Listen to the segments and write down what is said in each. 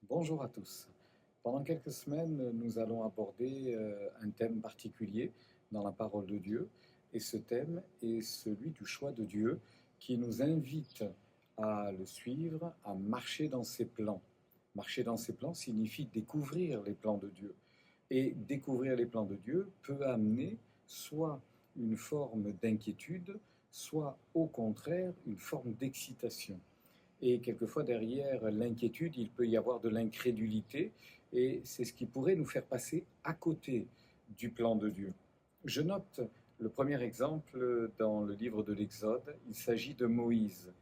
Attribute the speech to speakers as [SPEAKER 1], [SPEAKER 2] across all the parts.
[SPEAKER 1] Bonjour à tous. Pendant quelques semaines, nous allons aborder un thème particulier dans la parole de Dieu. Et ce thème est celui du choix de Dieu qui nous invite à le suivre, à marcher dans ses plans. Marcher dans ses plans signifie découvrir les plans de Dieu. Et découvrir les plans de Dieu peut amener soit une forme d'inquiétude, soit au contraire une forme d'excitation. Et quelquefois, derrière l'inquiétude, il peut y avoir de l'incrédulité, et c'est ce qui pourrait nous faire passer à côté du plan de Dieu. Je note le premier exemple dans le livre de l'Exode, il s'agit de Moïse.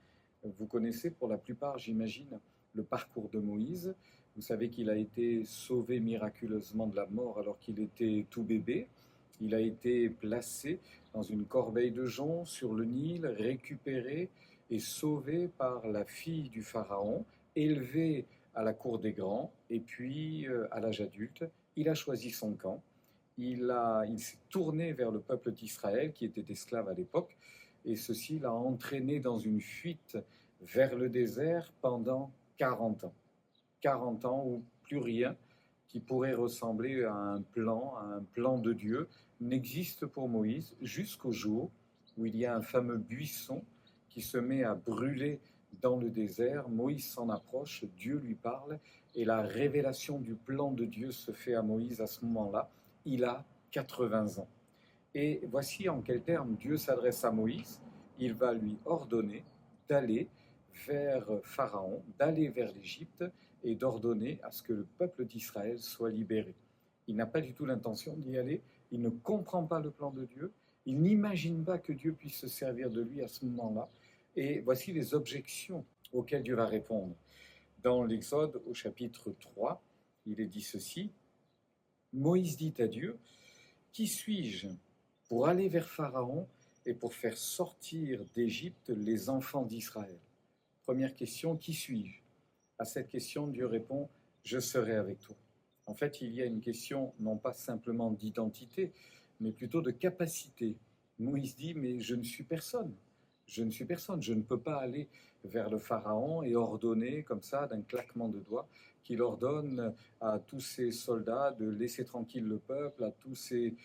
[SPEAKER 1] Vous connaissez pour la plupart, j'imagine, le parcours de Moïse. Vous savez qu'il a été sauvé miraculeusement de la mort alors qu'il était tout bébé. Il a été placé dans une corbeille de jonc sur le Nil, récupéré et sauvé par la fille du Pharaon, élevé à la cour des grands, et puis à l'âge adulte, il a choisi son camp. Il s'est tourné vers le peuple d'Israël qui était esclave à l'époque, et ceci l'a entraîné dans une fuite vers le désert pendant 40 ans. 40 ans où plus rien qui pourrait ressembler à un plan de Dieu n'existe pour Moïse jusqu'au jour où il y a un fameux buisson qui se met à brûler dans le désert. Moïse s'en approche, Dieu lui parle et la révélation du plan de Dieu se fait à Moïse à ce moment-là. Il a 80 ans. Et voici en quels termes Dieu s'adresse à Moïse. Il va lui ordonner d'aller vers Pharaon, d'aller vers l'Égypte et d'ordonner à ce que le peuple d'Israël soit libéré. Il n'a pas du tout l'intention d'y aller, il ne comprend pas le plan de Dieu, il n'imagine pas que Dieu puisse se servir de lui à ce moment-là. Et voici les objections auxquelles Dieu va répondre. Dans l'Exode, au chapitre 3, il est dit ceci, Moïse dit à Dieu, « Qui suis-je pour aller vers Pharaon et pour faire sortir d'Égypte les enfants d'Israël ?» Première question, qui suis-je? À cette question, Dieu répond, je serai avec toi. En fait, il y a une question non pas simplement d'identité, mais plutôt de capacité. Moïse dit, mais je ne suis personne. Je ne suis personne. Je ne peux pas aller vers le Pharaon et ordonner comme ça, d'un claquement de doigts, qu'il ordonne à tous ses soldats de laisser tranquille le peuple, à tous ses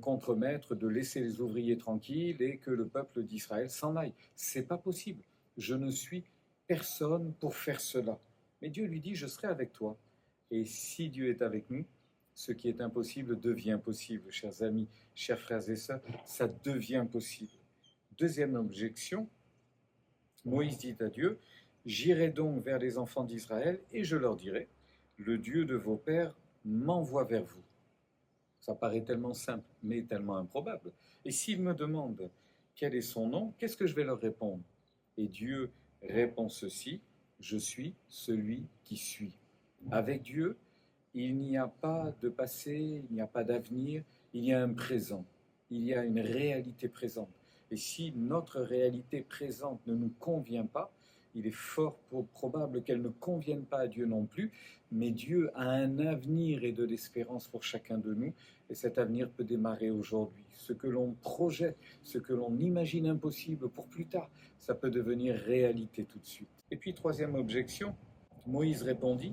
[SPEAKER 1] contremaîtres de laisser les ouvriers tranquilles et que le peuple d'Israël s'en aille. C'est pas possible. Je ne suis personne pour faire cela. Mais Dieu lui dit, je serai avec toi. Et si Dieu est avec nous, ce qui est impossible devient possible, chers amis, chers frères et sœurs, ça devient possible. Deuxième objection, Moïse dit à Dieu, j'irai donc vers les enfants d'Israël et je leur dirai, le Dieu de vos pères m'envoie vers vous. Ça paraît tellement simple, mais tellement improbable. Et s'ils me demandent quel est son nom, qu'est-ce que je vais leur répondre? Et Dieu répond ceci, je suis celui qui suis. Avec Dieu, il n'y a pas de passé, il n'y a pas d'avenir, il y a un présent, il y a une réalité présente. Et si notre réalité présente ne nous convient pas, il est fort probable qu'elle ne convienne pas à Dieu non plus, mais Dieu a un avenir et de l'espérance pour chacun de nous, et cet avenir peut démarrer aujourd'hui. Ce que l'on projette, ce que l'on imagine impossible pour plus tard, ça peut devenir réalité tout de suite. Et puis, troisième objection, Moïse répondit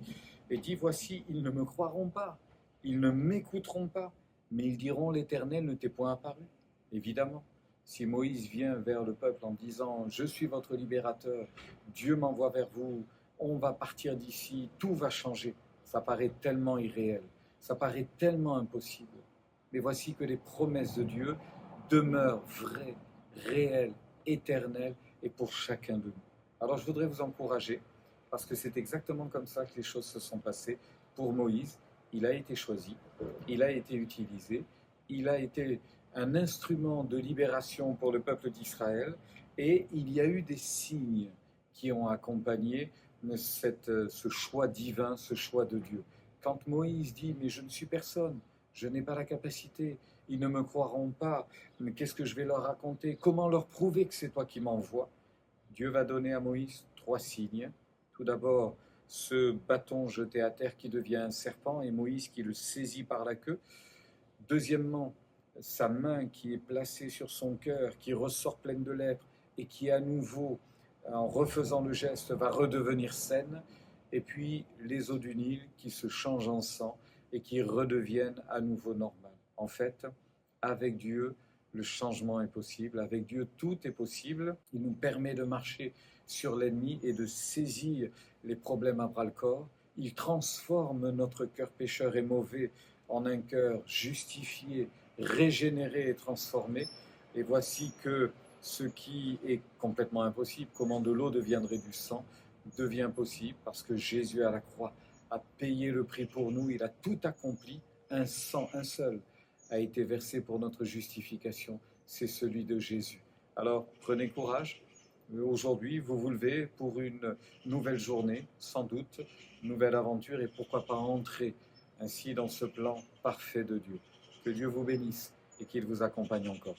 [SPEAKER 1] et dit, voici, ils ne me croiront pas, ils ne m'écouteront pas, mais ils diront, l'Éternel ne t'est point apparu. Évidemment, si Moïse vient vers le peuple en disant, je suis votre libérateur, Dieu m'envoie vers vous, on va partir d'ici, tout va changer, ça paraît tellement irréel, ça paraît tellement impossible. Mais voici que les promesses de Dieu demeurent vraies, réelles, éternelles, et pour chacun de nous. Alors je voudrais vous encourager, parce que c'est exactement comme ça que les choses se sont passées pour Moïse. Il a été choisi, il a été utilisé, il a été un instrument de libération pour le peuple d'Israël, et il y a eu des signes qui ont accompagné ce choix divin, ce choix de Dieu. Quand Moïse dit « mais je ne suis personne, je n'ai pas la capacité, ils ne me croiront pas, mais qu'est-ce que je vais leur raconter? Comment leur prouver que c'est toi qui m'envoies ?» Dieu va donner à Moïse 3 signes. Tout d'abord, ce bâton jeté à terre qui devient un serpent et Moïse qui le saisit par la queue. Deuxièmement, sa main qui est placée sur son cœur, qui ressort pleine de lèpre et qui à nouveau, en refaisant le geste, va redevenir saine. et puis les eaux du Nil qui se changent en sang et qui redeviennent à nouveau normales. En fait, avec Dieu, le changement est possible. Avec Dieu, tout est possible. Il nous permet de marcher sur l'ennemi et de saisir les problèmes à bras-le-corps. Il transforme notre cœur pécheur et mauvais en un cœur justifié, régénéré et transformé. Et voici que ce qui est complètement impossible, comment de l'eau deviendrait du sang, devient possible parce que Jésus à la croix a payé le prix pour nous, il a tout accompli, un sang, un seul, a été versé pour notre justification, c'est celui de Jésus. Alors prenez courage, aujourd'hui vous vous levez pour une nouvelle journée, sans doute, une nouvelle aventure et pourquoi pas entrer ainsi dans ce plan parfait de Dieu. Que Dieu vous bénisse et qu'il vous accompagne encore.